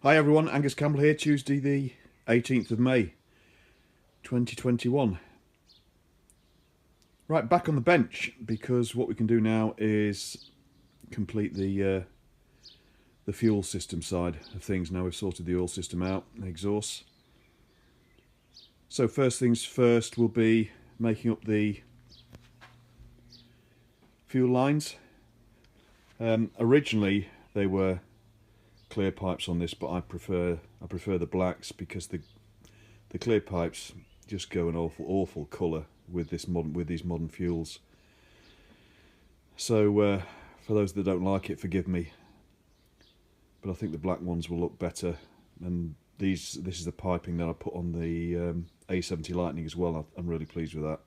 Hi everyone, Angus Campbell here, Tuesday the 18th of May 2021. Right, back on the bench, because what we can do now is complete the fuel system side of things. Now we've sorted the oil system out, the exhausts. So first things first will be making up the fuel lines. Originally they were clear pipes on this, but I prefer the blacks because the clear pipes just go an awful colour with these modern fuels. So for those that don't like it, forgive me, but I think the black ones will look better. And this is the piping that I put on the A70 Lightning as well. I'm really pleased with that,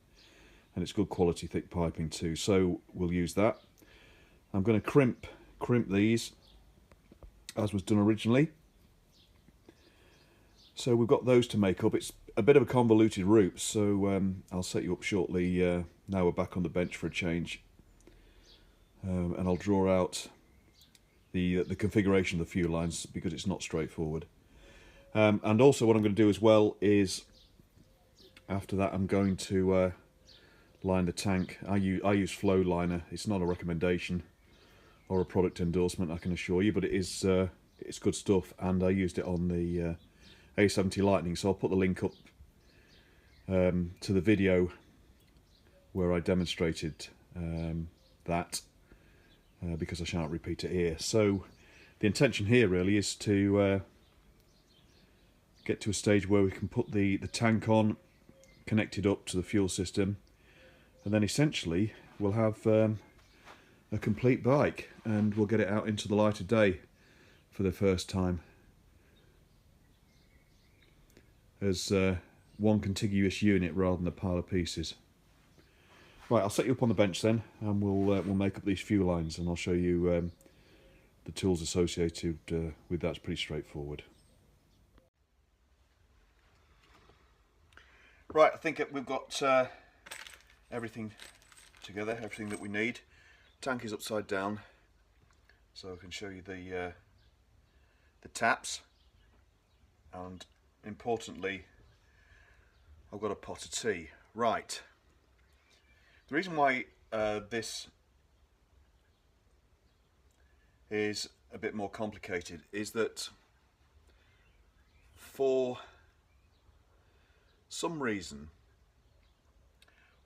and it's good quality thick piping too, so we'll use that. I'm going to crimp these as was done originally. So we've got those to make up. It's a bit of a convoluted route, so I'll set you up shortly. Now we're back on the bench for a change, and I'll draw out the configuration of the fuel lines because it's not straightforward. And also what I'm going to do as well is, after that, I'm going to line the tank. I use Flow Liner. It's not a recommendation or a product endorsement, I can assure you, but it's good stuff, and I used it on the A70 Lightning, so I'll put the link up to the video where I demonstrated that, because I shan't repeat it here. So the intention here really is to get to a stage where we can put the tank on, connected up to the fuel system, and then essentially we'll have a complete bike, and we'll get it out into the light of day for the first time as one contiguous unit rather than a pile of pieces. Right, I'll set you up on the bench then, and we'll make up these fuel lines, and I'll show you the tools associated with that. It's pretty straightforward. Right, I think we've got everything together, everything that we need. Tank is upside down, so I can show you the taps, and importantly I've got a pot of tea. Right, the reason why this is a bit more complicated is that for some reason,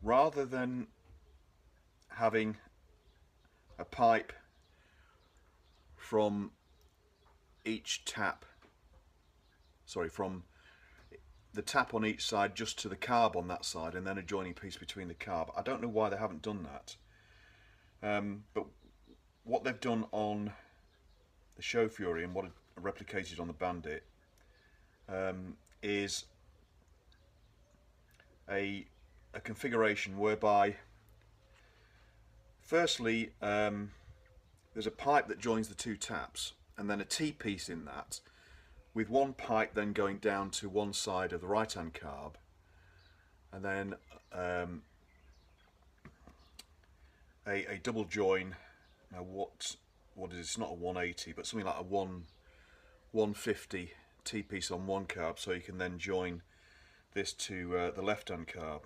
rather than having a pipe from each tap, from the tap on each side just to the carb on that side, and then a joining piece between the carb. I don't know why they haven't done that, but what they've done on the Show Fury and what are replicated on the Bandit is a configuration whereby firstly there's a pipe that joins the two taps, and then a T-piece in that, with one pipe then going down to one side of the right hand carb, and then a double join. Now what is it? It's not a 180, but something like a 150 T-piece on one carb, so you can then join this to the left hand carb.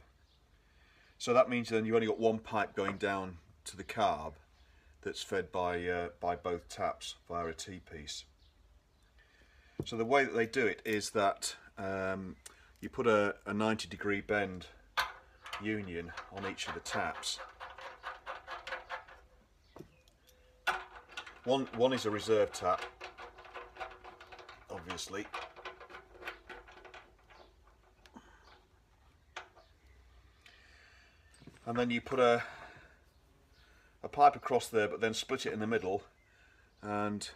So that means then you only got one pipe going down to the carb that's fed by both taps via a T-piece. So the way that they do it is that you put a 90-degree bend union on each of the taps. One is a reserve tap, obviously, and then you put a pipe across there, but then split it in the middle, and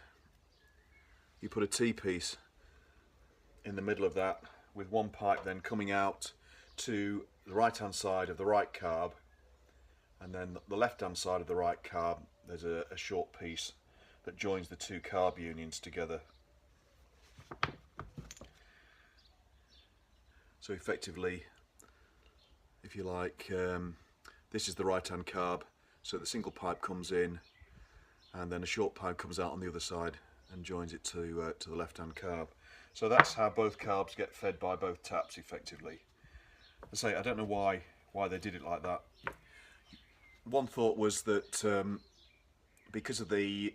you put a T-piece in the middle of that, with one pipe then coming out to the right hand side of the right carb, and then the left hand side of the right carb there's a short piece that joins the two carb unions together. So effectively, if you like, this is the right hand carb, so the single pipe comes in and then a short pipe comes out on the other side and joins it to the left-hand carb. So that's how both carbs get fed by both taps effectively. I say I don't know why they did it like that. One thought was that because of the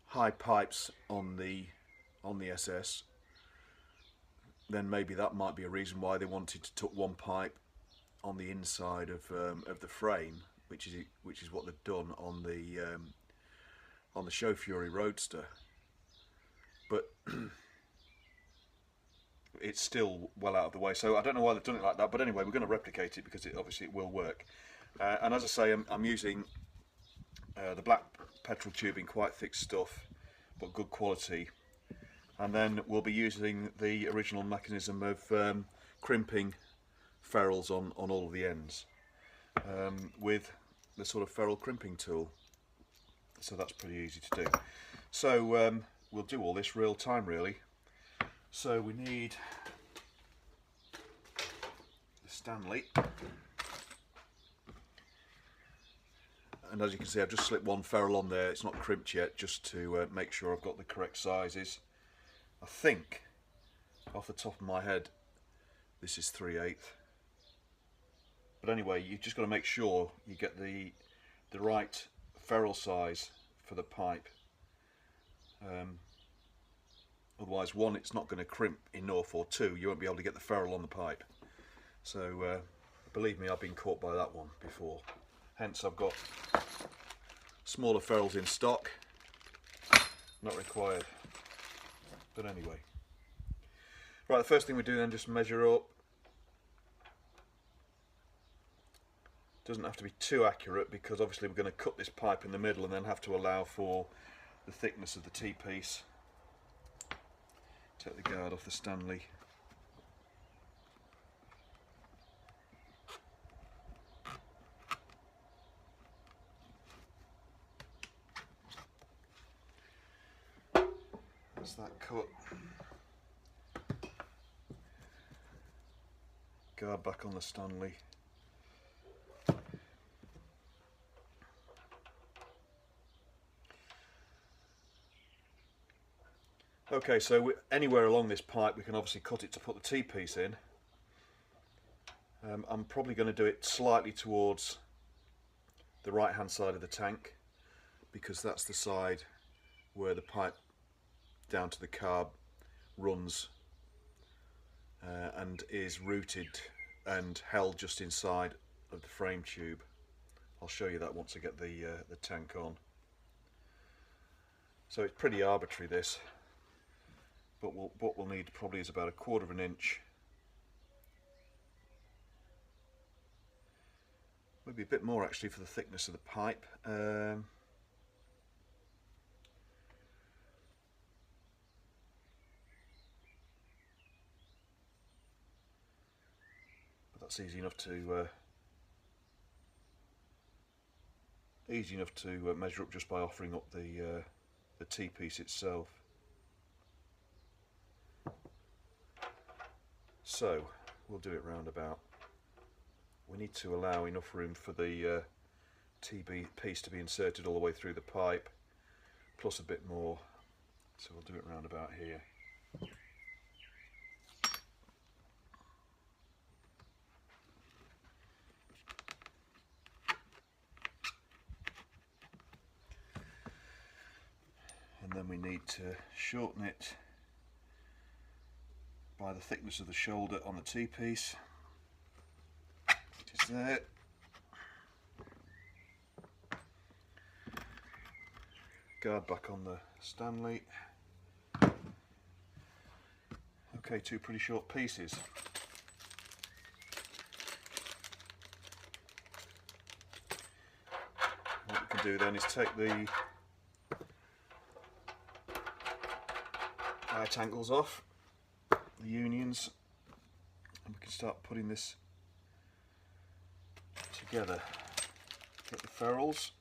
high pipes on the SS, then maybe that might be a reason why they wanted to tuck one pipe on the inside of the frame, which is what they've done on the Show Fury Roadster. But it's still well out of the way, so I don't know why they've done it like that. But anyway, we're going to replicate it because obviously it will work. And as I say, I'm using the black Petrol tubing, quite thick stuff, but good quality. And then we'll be using the original mechanism of crimping ferrules on all of the ends with the sort of ferrule crimping tool. So that's pretty easy to do. So we'll do all this real time really. So we need the Stanley, and as you can see I've just slipped one ferrule on there. It's not crimped yet, just to make sure I've got the correct sizes. I think off the top of my head this is 3/8, but anyway, you've just got to make sure you get the right ferrule size for the pipe. Otherwise, one, it's not going to crimp enough, or two, you won't be able to get the ferrule on the pipe. So believe me, I've been caught by that one before. Hence I've got smaller ferrules in stock, not required. But anyway, right, the first thing we do then, just measure up. Doesn't have to be too accurate because obviously we're going to cut this pipe in the middle and then have to allow for the thickness of the T-piece. Take the guard off the Stanley. That's that cut. Guard back on the Stanley. Okay, so anywhere along this pipe we can obviously cut it to put the T-piece in. I'm probably going to do it slightly towards the right hand side of the tank, because that's the side where the pipe down to the carb runs and is routed and held just inside of the frame tube. I'll show you that once I get the tank on. So it's pretty arbitrary this, but what we'll need probably is about 1/4 of an inch, maybe a bit more actually for the thickness of the pipe. But that's easy enough to measure up just by offering up the T-piece itself. So we'll do it round about. We need to allow enough room for the T-piece to be inserted all the way through the pipe, plus a bit more. So we'll do it round about here. And then we need to shorten it by the thickness of the shoulder on the T-piece, which is there. Guard back on the Stanley. Okay, 2 pretty short pieces. What we can do then is take the right angles off, the unions, and we can start putting this together. Get the ferrules.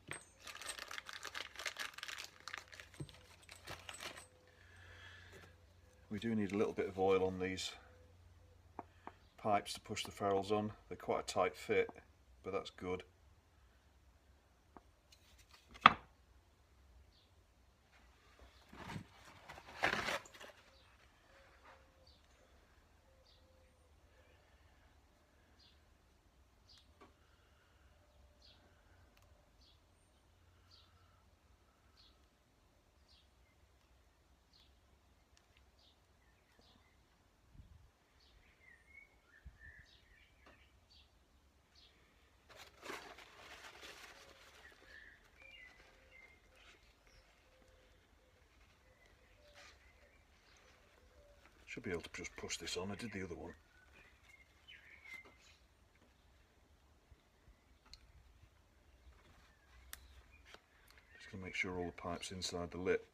We do need a little bit of oil on these pipes to push the ferrules on. They're quite a tight fit, but that's good. Should be able to just push this on. I did the other one. Just going to make sure all the pipe's inside the lip.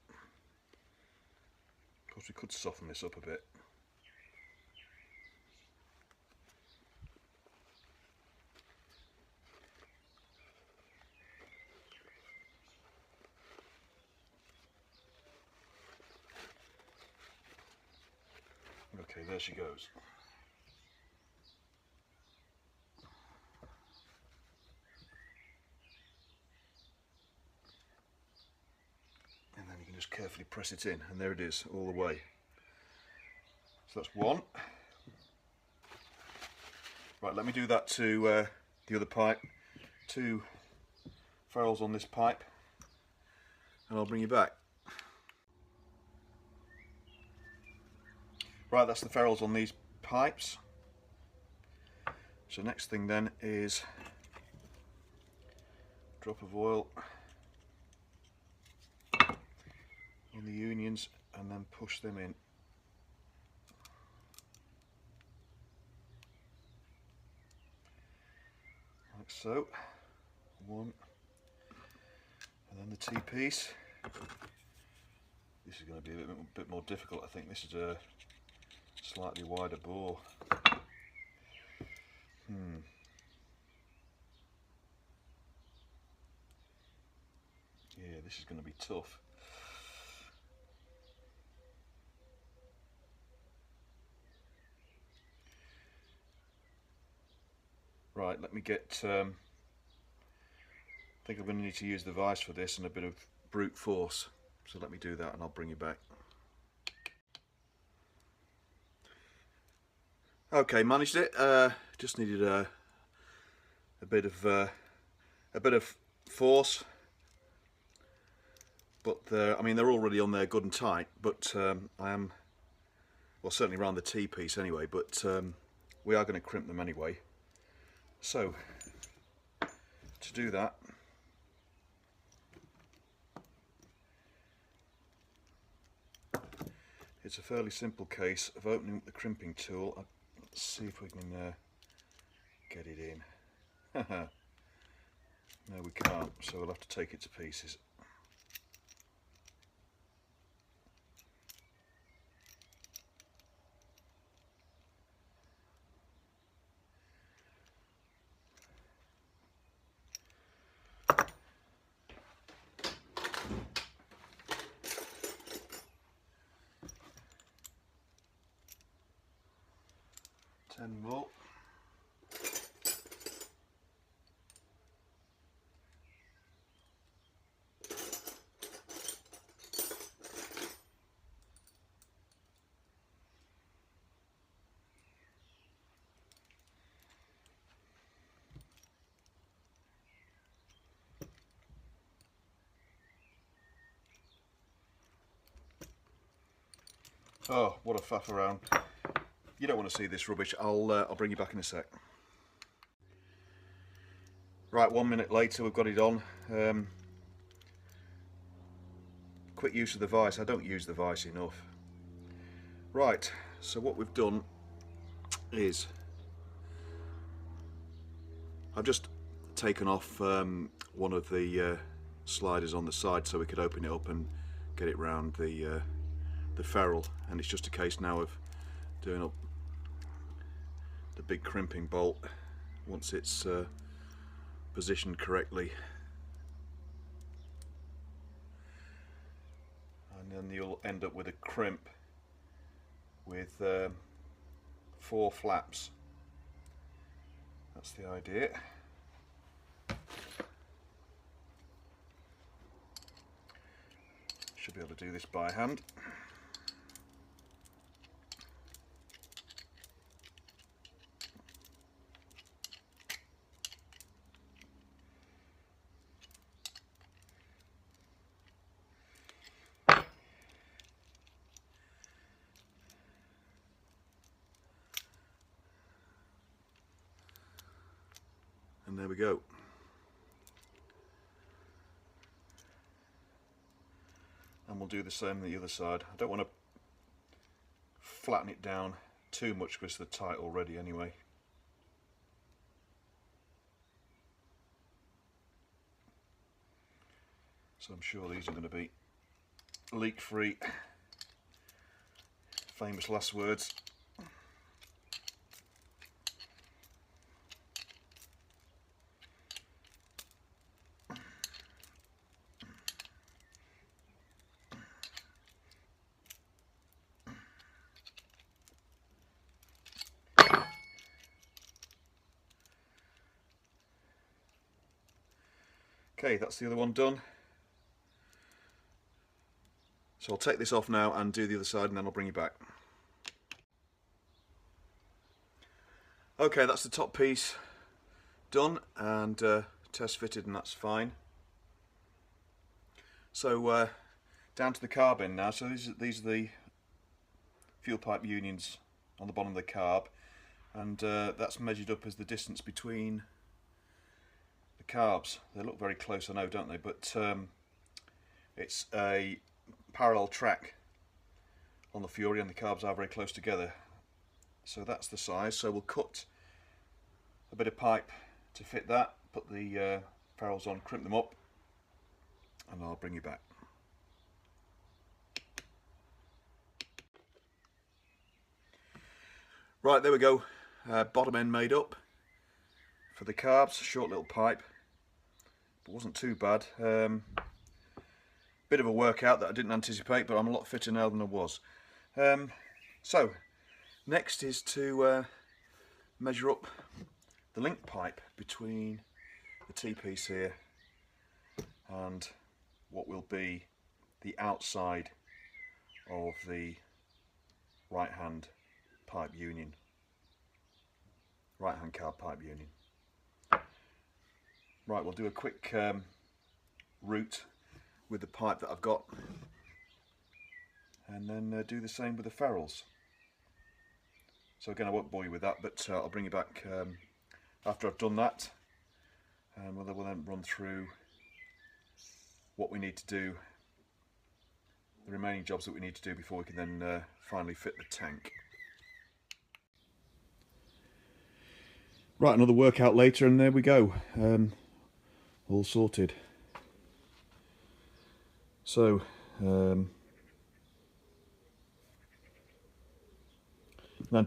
Of course, we could soften this up a bit. Okay, there she goes. And then you can just carefully press it in, and there it is, all the way. So that's one. Right, let me do that to the other pipe. 2 ferrules on this pipe, and I'll bring you back. Right, that's the ferrules on these pipes. So next thing then is a drop of oil in the unions and then push them in. Like so. One. And then the T-piece. This is going to be a bit more difficult, I think. This is a slightly wider bore. Yeah, this is going to be tough. Right, let me get, I think I'm going to need to use the vise for this and a bit of brute force. So let me do that and I'll bring you back. Okay, managed it. Just needed a bit of force, but I mean they're already on there good and tight. But I am, well, certainly around the T-piece anyway. But we are going to crimp them anyway. So to do that, it's a fairly simple case of opening up the crimping tool. Let's see if we can get it in. No, we can't, so we'll have to take it to pieces. More. Oh, what a faff around. You don't want to see this rubbish. I'll bring you back in a sec. Right, 1 minute later, we've got it on. Quick use of the vise. I don't use the vise enough. Right, so what we've done is I've just taken off one of the sliders on the side so we could open it up and get it round the ferrule, and it's just a case now of doing up the big crimping bolt once it's positioned correctly, and then you'll end up with a crimp with 4 flaps. That's the idea. Should be able to do this by hand. And there we go. And we'll do the same on the other side. I don't want to flatten it down too much because they're tight already anyway. So I'm sure these are going to be leak free. Famous last words. Okay, that's the other one done. So I'll take this off now and do the other side, and then I'll bring you back. Okay, that's the top piece done and test fitted, and that's fine. So down to the carb end now. So these are the fuel pipe unions on the bottom of the carb, and that's measured up as the distance between the carbs. They look very close, I know, don't they? But it's a parallel track on the Fury, and the carbs are very close together. So that's the size. So we'll cut a bit of pipe to fit that, put the ferrules on, crimp them up, and I'll bring you back. Right, there we go. Bottom end made up for the carbs. Short little pipe, but wasn't too bad. Bit of a workout that I didn't anticipate, but I'm a lot fitter now than I was. So next is to measure up the link pipe between the T-piece here and what will be the outside of the right hand pipe union, right hand carb pipe union. Right, we'll do a quick route with the pipe that I've got, and then do the same with the ferrules. So again, I won't bore you with that, but I'll bring you back after I've done that, and we'll then run through what we need to do, the remaining jobs that we need to do before we can then finally fit the tank. Right, another workout later, and there we go, all sorted. So 90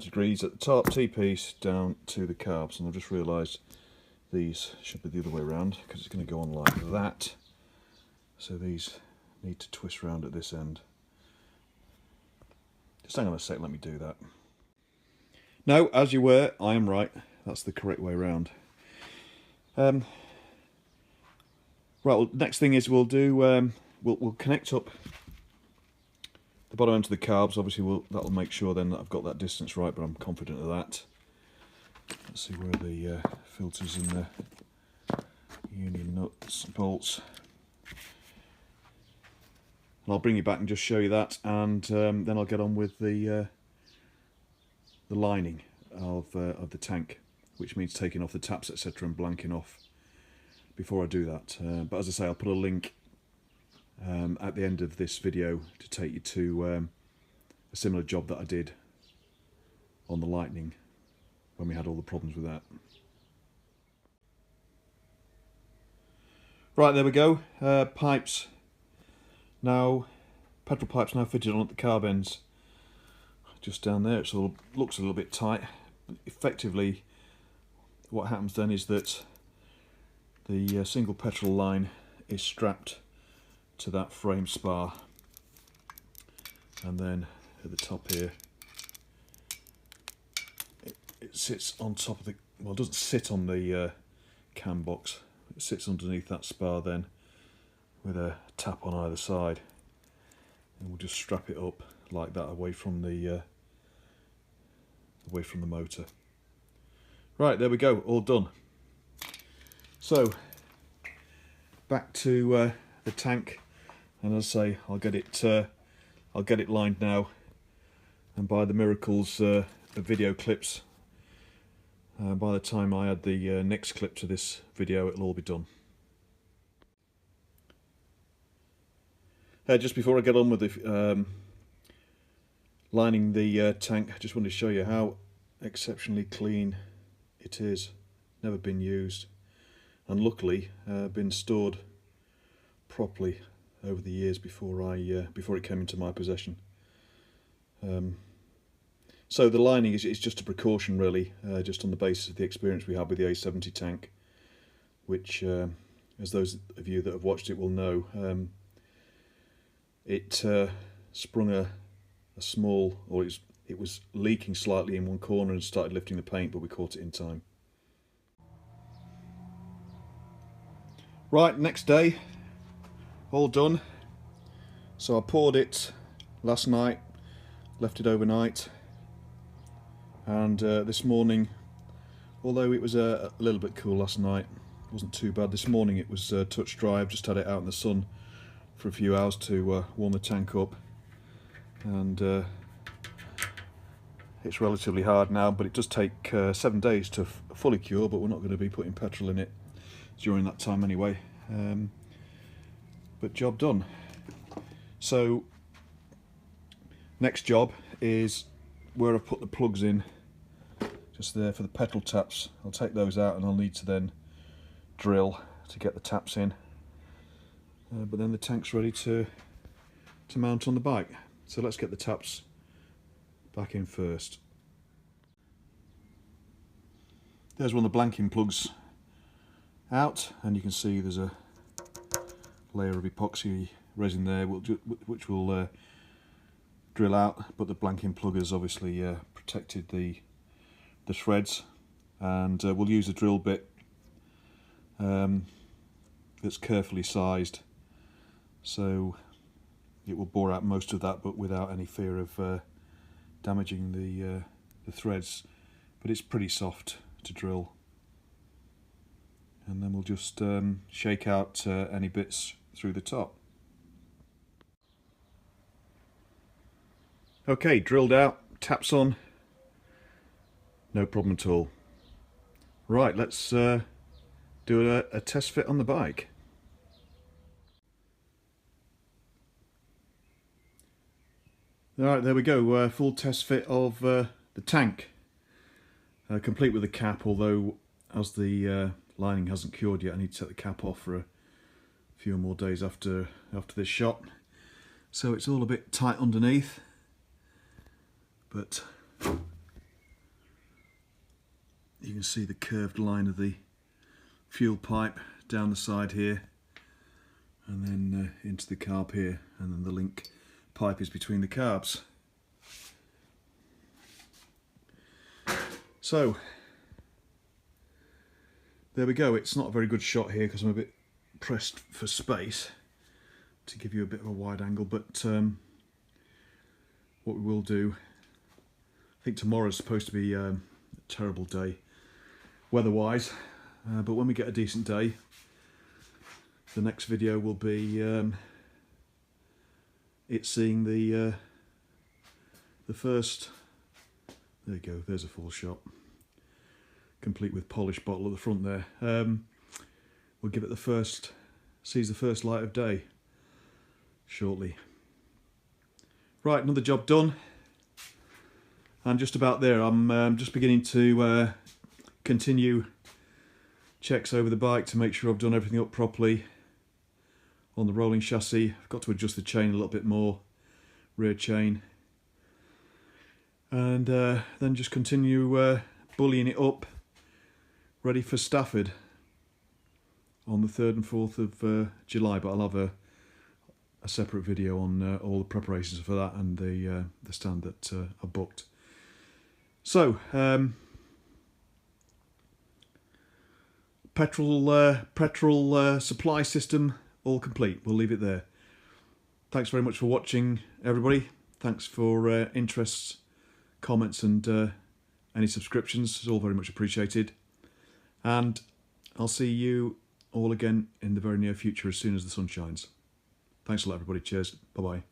degrees at the top, T-piece down to the carbs, and I've just realised these should be the other way around because it's going to go on like that. So these need to twist round at this end. Just hang on a sec, let me do that. No, as you were, I am right. That's the correct way round. Right, well, next thing is we'll do we'll connect up the bottom end to the carbs. Obviously that'll make sure then that I've got that distance right, but I'm confident of that. Let's see where the filters and the union nuts and bolts. And I'll bring you back and just show you that, and then I'll get on with the lining of the tank, which means taking off the taps, etc., and blanking off before I do that. But as I say, I'll put a link at the end of this video to take you to a similar job that I did on the Lightning when we had all the problems with that. Right, there we go. Pipes now, petrol pipes now fitted on at the carb ends. Just down there, it looks a little bit tight. Effectively, what happens then is that the single petrol line is strapped to that frame spar, and then at the top here it sits on top of the, well, it doesn't sit on the cam box, it sits underneath that spar then with a tap on either side, and we'll just strap it up like that away from the motor. Right, there we go, all done. So back to the tank, and as I say, I'll get it lined now, and by the miracles of video clips, by the time I add the next clip to this video, it'll all be done. Just before I get on with the lining the tank. I just wanted to show you how exceptionally clean it is. Never been used, and luckily been stored properly over the years before it came into my possession. So the lining is just a precaution, really, just on the basis of the experience we had with the A70 tank, which, as those of you that have watched it will know, it sprung a small, or it was leaking slightly in one corner and started lifting the paint, but we caught it in time. Right, next day, all done. So I poured it last night, left it overnight, and this morning, although it was a little bit cool last night, it wasn't too bad. This morning it was touch dry. I've just had it out in the sun for a few hours to warm the tank up, and it's relatively hard now, but it does take 7 days to fully cure, but we're not going to be putting petrol in it during that time anyway. But job done. So next job is where I've put the plugs in, just there for the petrol taps. I'll take those out and I'll need to then drill to get the taps in, but then the tank's ready to mount on the bike. So let's get the taps back in first. There's one of the blanking plugs out, and you can see there's a layer of epoxy resin there which will drill out, but the blanking plug has obviously protected the threads, and we'll use a drill bit that's carefully sized, so it will bore out most of that, but without any fear of damaging the threads. But it's pretty soft to drill, and then we'll just shake out any bits through the top. Okay, drilled out, taps on, no problem at all. Right, let's do a test fit on the bike. Alright, there we go, full test fit of the tank, complete with the cap, although as the lining hasn't cured yet, I need to take the cap off for a few more days after this shot. So it's all a bit tight underneath, but you can see the curved line of the fuel pipe down the side here, and then into the carb here, and then the link pipe is between the carbs. So there we go. It's not a very good shot here because I'm a bit pressed for space to give you a bit of a wide angle, but what we will do, I think tomorrow's supposed to be a terrible day weather-wise, but when we get a decent day, the next video will be it seeing the first, there you go, there's a full shot, complete with polished bottle at the front there. We'll give it sees the first light of day shortly. Right, another job done, and just about there. I'm just beginning to continue checks over the bike to make sure I've done everything up properly on the rolling chassis. I've got to adjust the chain a little bit more, rear chain, and then just continue bullying it up, ready for Stafford on the 3rd and 4th of July. But I'll have a separate video on all the preparations for that and the stand that I booked. So petrol supply system all complete. We'll leave it there. Thanks very much for watching, everybody. Thanks for interests, comments, and any subscriptions. It's all very much appreciated. And I'll see you all again in the very near future as soon as the sun shines. Thanks a lot, everybody. Cheers. Bye-bye.